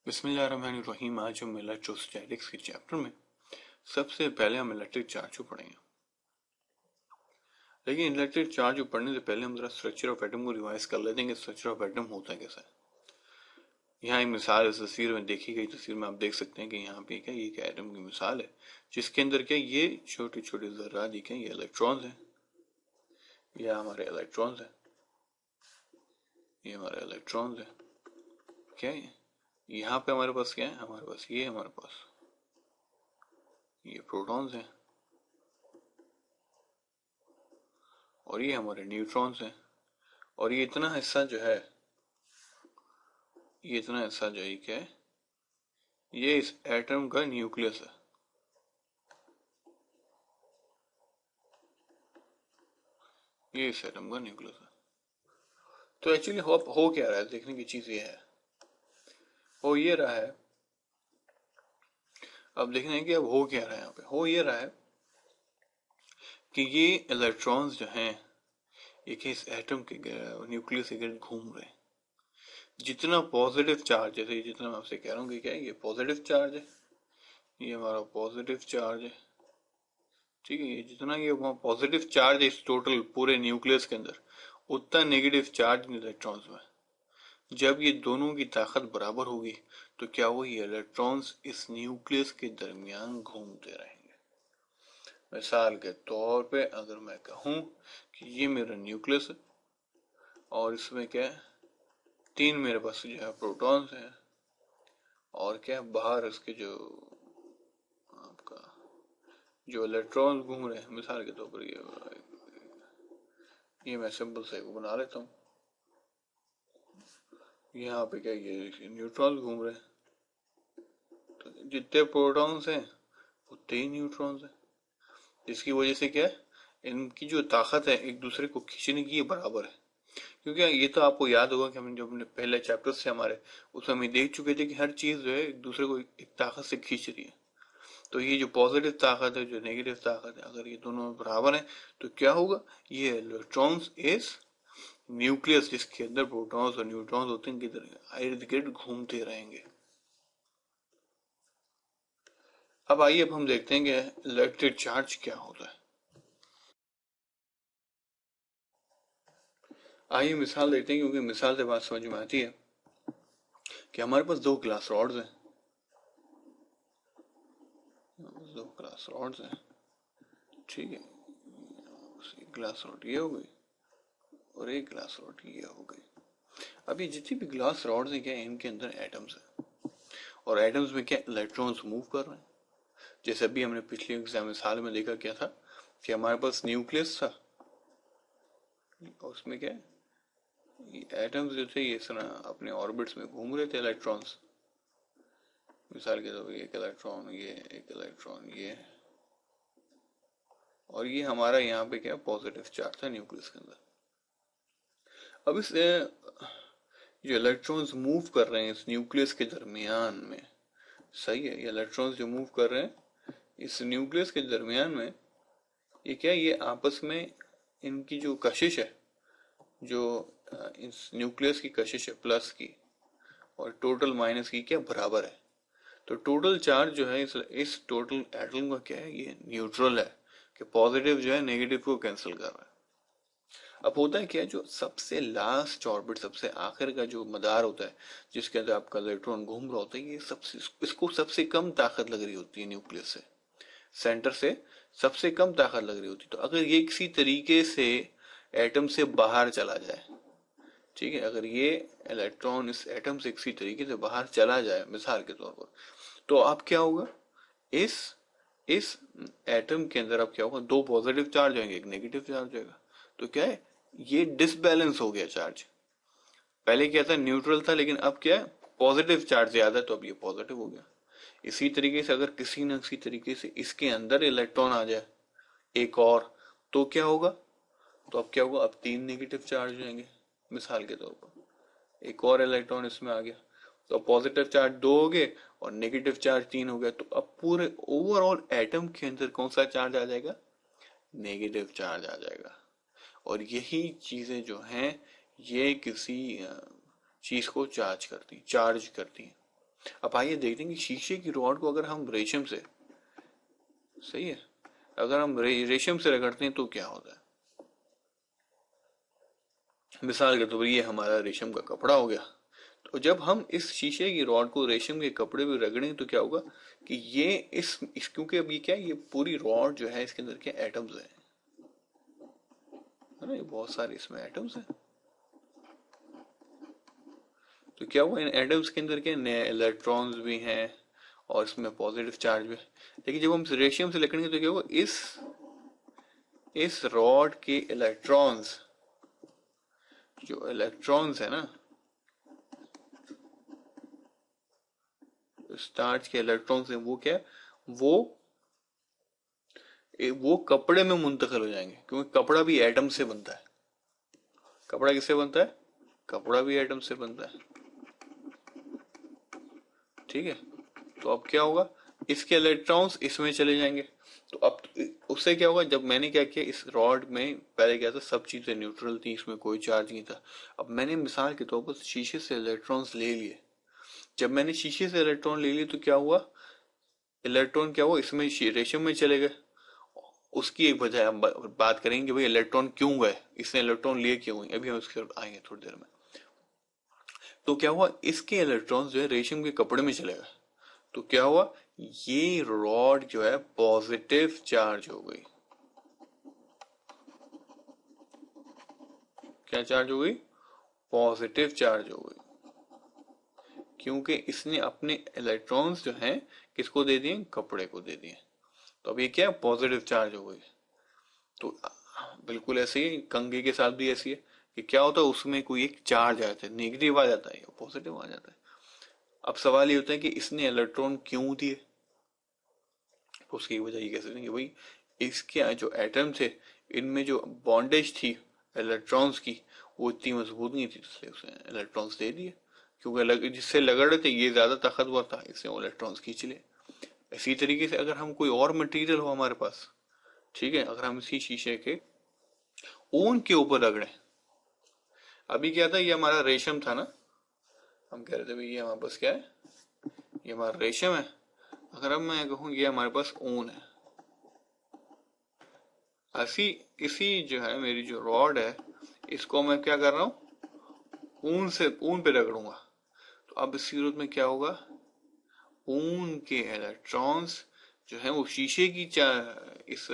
बिस्मिल्लाहिर्रहमानिर्रहीम। आज हम इलेक्ट्रोस्टैटिक्स के चैप्टर में सबसे पहले हम इलेक्ट्रिक चार्ज को पढ़ेंगे। लेकिन इलेक्ट्रिक चार्ज को पढ़ने से पहले हम जरा स्ट्रक्चर ऑफ एटम को रिवाइज कर लेते हैं कि स्ट्रक्चर ऑफ एटम होता है कैसा है। यहाँ एक मिसाल इस तस्वीर में देखी गई तस्वीर में आप देख सकते हैं कि यहाँ पे क्या ये एटम की मिसाल है, जिसके अंदर क्या ये छोटे छोटे जर्रात दिखे, ये इलेक्ट्रॉन्स है, यह हमारे इलेक्ट्रॉन्स है, ये हमारे इलेक्ट्रॉन्स है। क्या है यहाँ पे हमारे पास क्या है, हमारे पास ये प्रोटॉन्स हैं और ये हमारे न्यूट्रॉन्स हैं। और ये इतना हिस्सा जो है, ये क्या है, ये इस एटम का न्यूक्लियस है। ये इस एटम का न्यूक्लियस है। तो एक्चुअली हो क्या रहा है, देखने की चीज ये है, हो ये रहा है, अब देखना है कि अब हो क्या रहा है। यहाँ पे हो ये रहा है कि ये इलेक्ट्रॉन्स जो हैं एक इस एटम के न्यूक्लियस के गिर्द घूम रहे हैं। जितना पॉजिटिव चार्ज, जैसे जितना मैं आपसे कह रहा हूँ कि क्या है, ये पॉजिटिव चार्ज है, ये हमारा पॉजिटिव चार्ज है, ठीक है। ये जितना ये पॉजिटिव चार्ज है इस टोटल पूरे न्यूक्लियस के अंदर, उतना नेगेटिव चार्ज इन इलेक्ट्रॉन्स में। जब ये दोनों की ताकत बराबर होगी तो क्या वो ये इलेक्ट्रॉन्स इस न्यूक्लियस के दरमियान घूमते रहेंगे। मिसाल के तौर पे अगर मैं कहूं कि ये मेरा न्यूक्लियस है और इसमें क्या है, तीन मेरे पास जो है प्रोटॉन्स हैं और क्या बाहर इसके जो आपका जो इलेक्ट्रॉन्स घूम रहे हैं। मिसाल के तौर पर ये मैं सिंपल से बना लेता हूँ। यहाँ पे क्या ये न्यूट्रॉन्स घूम रहे हैं, तो जितने प्रोटॉन्स हैं उतने ही न्यूट्रॉन्स हैं, जिसकी वजह से क्या है, इनकी जो ताकत है एक दूसरे को खींचने की बराबर है। क्योंकि ये तो आपको याद होगा कि हम जो अपने पहले चैप्टर से हमारे, उसमें हम देख चुके थे कि हर चीज जो है एक दूसरे को एक ताकत से खींच रही है। तो ये जो पॉजिटिव ताकत है, जो नेगेटिव ताकत है, अगर ये दोनों बराबर हैं तो क्या होगा, ये इलेक्ट्रॉन्स इस न्यूक्लियस जिसके अंदर प्रोटॉन्स और न्यूट्रॉन्स होते हैं किधर इर्द गिर्द घूमते रहेंगे। अब आइए अब हम देखते हैं कि इलेक्ट्रिक चार्ज क्या होता है। आइए मिसाल देखते हैं, क्योंकि मिसाल से बात समझ में आती है कि हमारे पास दो ग्लास रॉड्स हैं, ठीक है। एक ग्लास रॉड ये हो गई और एक ग्लास रॉड ये हो गई। अब ये जितनी भी ग्लास रॉड्स हैं क्या, इनके अंदर एटम्स हैं और एटम्स में क्या इलेक्ट्रॉन्स मूव कर रहे हैं। जैसे अभी हमने पिछले एग्जाम साल में देखा क्या था कि हमारे पास न्यूक्लियस था और उसमें क्या एटम्स जो थे ये अपने ऑर्बिट्स में घूम रहे थे इलेक्ट्रॉन्स। मिसाल के तौर एक इलेक्ट्रॉन, ये एक इलेक्ट्रॉन, ये और ये हमारा यहाँ पे क्या पॉजिटिव चार्ज था न्यूक्लियस के अंदर। अब इस जो इलेक्ट्रॉन्स मूव कर रहे हैं इस न्यूक्लियस के दरमियान में, सही है, ये इलेक्ट्रॉन्स जो मूव कर रहे हैं इस न्यूक्लियस के दरमियान में, ये क्या ये आपस में इनकी जो कशिश है, जो इस न्यूक्लियस की कशिश है प्लस की और टोटल माइनस की क्या बराबर है। तो टोटल चार्ज जो है इस टोटल एटम का क्या है, ये न्यूट्रल है कि पॉजिटिव जो है नेगेटिव को कैंसिल कर रहा है। अब होता है क्या, जो सबसे लास्ट ऑर्बिट, सबसे आखिर का जो मदार होता है जिसके अंदर आपका इलेक्ट्रॉन घूम रहा होता है, ये सबसे इसको सबसे कम ताकत लग रही होती है न्यूक्लियस से, सेंटर से सबसे कम ताकत लग रही होती है। तो अगर ये किसी तरीके से एटम से बाहर चला जाए, ठीक है, अगर ये इलेक्ट्रॉन इस एटम से किसी तरीके से बाहर चला जाए मिसाल के तौर पर, तो अब क्या होगा, इस इस एटम के अंदर अब क्या होगा, दो पॉजिटिव चार्ज होंगे एक नेगेटिव चार्ज होगा। तो क्या है, ये डिसबैलेंस हो गया चार्ज। पहले क्या था, न्यूट्रल था, लेकिन अब क्या है पॉजिटिव चार्ज ज्यादा, तो अब ये पॉजिटिव हो गया। इसी तरीके से अगर किसी न किसी तरीके से इसके अंदर इलेक्ट्रॉन आ जाए एक और, तो क्या होगा, तो अब क्या होगा, अब तीन नेगेटिव चार्ज होंगे। मिसाल के तौर पर एक और इलेक्ट्रॉन इसमें आ गया तो पॉजिटिव चार्ज दो हो गए और नेगेटिव चार्ज तीन हो गया। तो अब पूरे ओवरऑल एटम के अंदर कौन सा चार्ज आ जाएगा, नेगेटिव चार्ज आ जाएगा। और यही चीजें जो हैं ये किसी चीज को चार्ज करती हैं। अब आइए देखते हैं कि शीशे की रॉड को अगर हम रेशम से, सही है, अगर हम रेशम से रगड़ते हैं तो क्या होता है। मिसाल के तौर पर ये हमारा रेशम का कपड़ा हो गया, तो जब हम इस शीशे की रॉड को रेशम के कपड़े पे रगड़ें तो क्या होगा कि ये इस क्योंकि अब ये क्या है, ये पूरी रॉड जो है इसके अंदर क्या एटम्स है ना, ये बहुत सारे इसमें एटम्स हैं। तो क्या हुआ, इन एटम्स के अंदर क्या नए इलेक्ट्रॉन्स भी हैं और इसमें पॉजिटिव चार्ज भी है। लेकिन जब हम रेशियम से लिखेंगे तो क्या होगा, इस रॉड के इलेक्ट्रॉन्स, जो इलेक्ट्रॉन्स है ना, स्टार्च के इलेक्ट्रॉन्स हैं, वो क्या, वो वो कपड़े में मुंतकिल हो जाएंगे, क्योंकि कपड़ा भी एटम से बनता है। कपड़ा किससे बनता है, कपड़ा भी एटम से बनता है, ठीक है। तो अब क्या होगा, इसके इलेक्ट्रॉन्स इसमें चले जाएंगे। तो अब उससे क्या होगा, जब मैंने क्या किया, इस रॉड में पहले क्या था, सब चीजें न्यूट्रल थी, इसमें कोई चार्ज नहीं था। अब मैंने मिसाल के तौर पर शीशे से इलेक्ट्रॉन्स ले लिए। जब मैंने शीशे से इलेक्ट्रॉन ले लिए तो क्या हुआ, इलेक्ट्रॉन क्या हुआ, इसमें रेशम में चले गए। उसकी एक वजह हम बात करेंगे कि भाई इलेक्ट्रॉन क्यों गए, इसने इलेक्ट्रॉन लिए क्यों, अभी हम उसके आएंगे थोड़ी देर में। तो क्या हुआ, इसके इलेक्ट्रॉन्स जो है रेशम के कपड़े में चले गए। तो क्या हुआ, ये रॉड जो है पॉजिटिव चार्ज हो गई। क्या चार्ज हो गई, पॉजिटिव चार्ज हो गई, क्योंकि इसने अपने इलेक्ट्रॉन्स जो हैं किसको दे दिए, कपड़े को दे दिए। तो अब ये क्या पॉजिटिव चार्ज हो गई। तो बिल्कुल ऐसे ही कंघी के साथ भी ऐसी है कि क्या होता है, उसमें कोई एक चार्ज आ जाता है, नेगेटिव आ जाता है या पॉजिटिव आ जाता है। अब सवाल ये होता है कि इसने इलेक्ट्रॉन क्यों दिए। तो उसकी वजह ये कह सकते हैं कि भाई इसके जो एटम थे, इनमें जो बॉन्डेज थी इलेक्ट्रॉन्स की, वो इतनी मजबूत नहीं थी, इसलिए उसने इलेक्ट्रॉन्स दे दिए। क्योंकि जिससे लगा रहे थे ये ज्यादा ताकतवर था, इससे वो इलेक्ट्रॉन्स खींच लिए। इसी तरीके से अगर हम कोई और मटेरियल हो हमारे पास, ठीक है, अगर हम इसी शीशे के ऊन के ऊपर रगड़े, अभी क्या था, ये हमारा रेशम था ना, हम कह रहे थे भाई ये हमारे पास क्या है, ये हमारा रेशम है। अगर अब मैं कहूँ ये हमारे पास ऊन है, ऐसी इसी जो है मेरी जो रॉड है, इसको मैं क्या कर रहा हूँ, ऊन पे रगड़ूंगा। तो अब इस सूरत में क्या होगा, ऊन के इलेक्ट्रॉन्स जो है वो शीशे की इस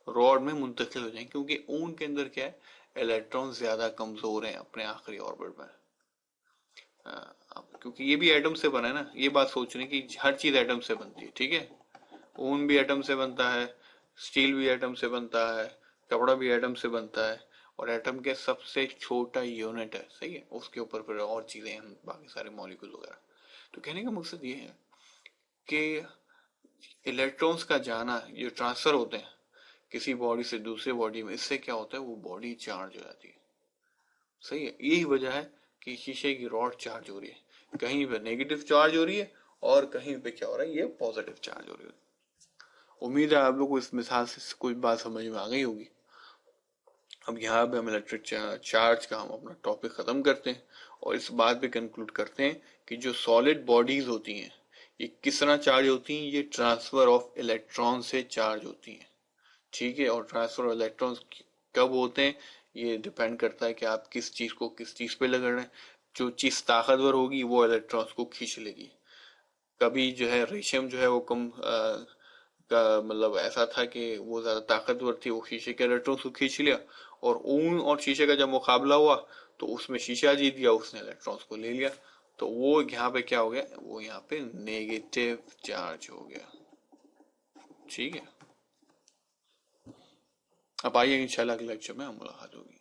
रॉड में मुंतकिल हो जाएंगे, क्योंकि ऊन के अंदर क्या है, इलेक्ट्रॉन ज्यादा कमजोर हैं अपने आखिरी ऑर्बिट में। क्योंकि ये भी एटम से बना है ना, ये बात सोचने की, हर चीज एटम से बनती है, ठीक है। ऊन भी एटम से बनता है, स्टील भी एटम से बनता है, कपड़ा भी एटम से बनता है, और एटम के सबसे छोटा यूनिट है, सही है, उसके ऊपर फिर और चीजें हैं, बाकी सारे मॉलिक्यूल वगैरह। तो कहने का मकसद ये है कि इलेक्ट्रॉन्स का जाना, जो ट्रांसफर होते हैं किसी बॉडी से दूसरे बॉडी में, इससे क्या होता है, वो बॉडी चार्ज हो जाती है, सही है। यही वजह है कि शीशे की रॉड चार्ज हो रही है, कहीं पे नेगेटिव चार्ज हो रही है और कहीं पे क्या हो रहा है, ये पॉजिटिव चार्ज हो रही है। उम्मीद है आप लोग को इस मिसाल से कुछ बात समझ में आ गई होगी। अब यहाँ पे हम इलेक्ट्रिक चार्ज का हम अपना टॉपिक खत्म करते हैं और इस बात पे कंक्लूड करते हैं कि जो सॉलिड बॉडीज होती हैं ये किस तरह चार्ज होती हैं, ये ट्रांसफर ऑफ इलेक्ट्रॉन से चार्ज होती हैं, ठीक है। और ट्रांसफर ऑफ इलेक्ट्रॉन्स कब होते हैं, ये डिपेंड करता है कि आप किस चीज को किस चीज पे लगा रहे हैं। जो चीज ताकतवर होगी वो इलेक्ट्रॉन्स को खींच लेगी। कभी जो है रेशम जो है वो कम का मतलब ऐसा था कि वो ज्यादा ताकतवर थी, वो शीशे के इलेक्ट्रॉन्स को खींच लिया। और ऊन और शीशे का जब मुकाबला हुआ तो उसमें शीशा जीत गया, उसने इलेक्ट्रॉन्स को ले लिया। तो वो यहाँ पे क्या हो गया, वो यहाँ पे नेगेटिव चार्ज हो गया, ठीक है। अब आइए इंशाल्लाह अगले लेक्चर में हम मुलाकात होगी।